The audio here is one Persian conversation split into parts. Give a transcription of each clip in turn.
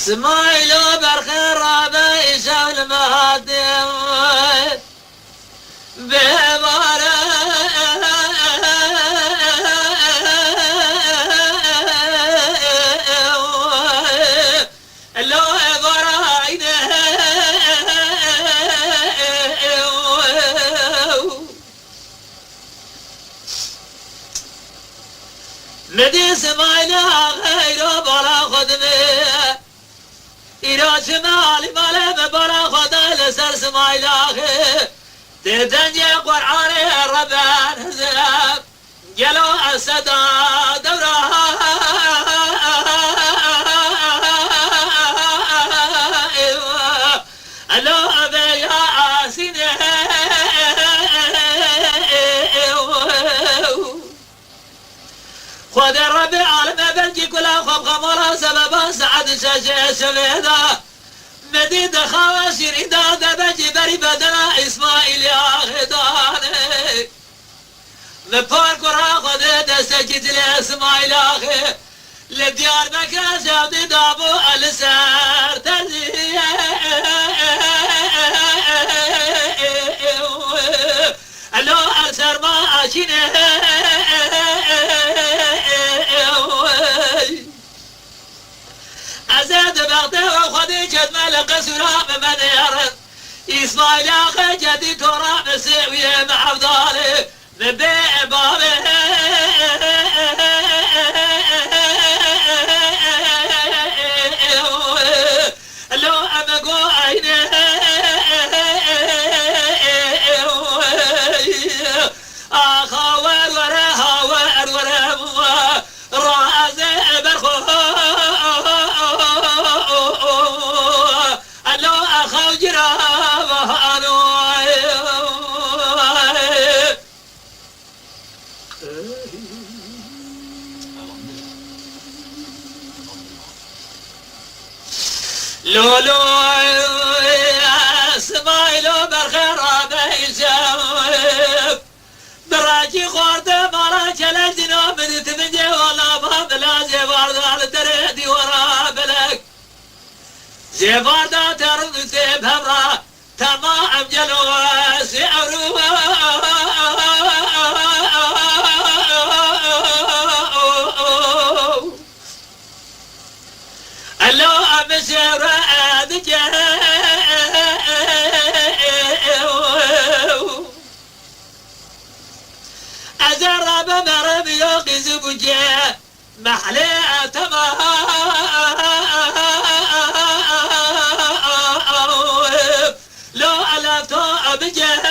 سمايلو برخي رابي شاول مهدم بمارا لو براين مدي سمايلا غيرو بلا خدمه ایرا شمالی ماله ببرا خدا لسر سمایلاخه تدنج قرآن ربان هزاب جلو أسدا دورا ألو أبي يا آسينه خود رب عالم بنجي كلا خب خمرا سببا سعد شاشة شبيدا مديد خواشير إداد بنجي بري بدنا إسماعيل يا خداني لبار كرا خود دستكت لإسماعيل آخي لديار بكرا شابدي دابو السار ترزي ألو أرسر ما أشينه أزاد بغده وخدي جد ملك سراب من يرد إسماعيل أخي جدي ترى مسيوية مع أفضالي ببيع بابه لو أمقو عينه أخوار ورها ورها رأس برخو ألو أخو جرابه أنو لولو اسماعيلو برخير رابي شاوف براجي خورد مرا جلدنا من تمنجي ولا باب لا جبار على تريدي ورا بلك جبار دا ترد تبهرا تمام جلو سعروا اللو أمسر أدجه أزرب مرب يقز بجه محلي أتما لو ألفتو أبجه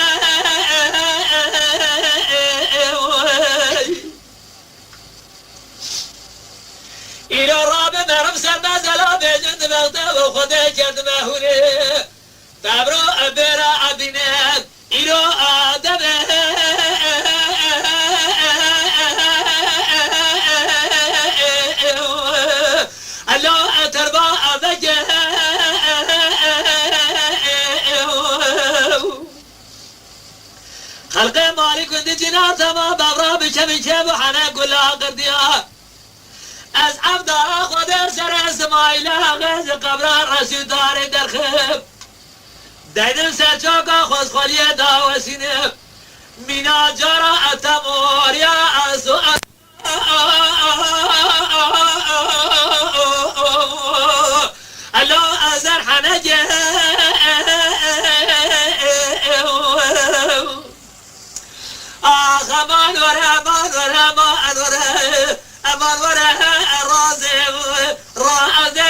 إلى راب مرب سرباز لا بجند بغده وخده جد مهوري تبرو أبرا عبينات إلى آدمه ألو أتربا أبجه خلق مالك ودي جنار تما بغرا بشبه وحنا قلا قرديا از عبد خود سر اسماعیل غز قبر رسول دار درخب دیدن سچاکا خوزخالی داوسینه مینا جارا اتموریا ازو الو ازر حنجه امان وره امان وره رازي رازي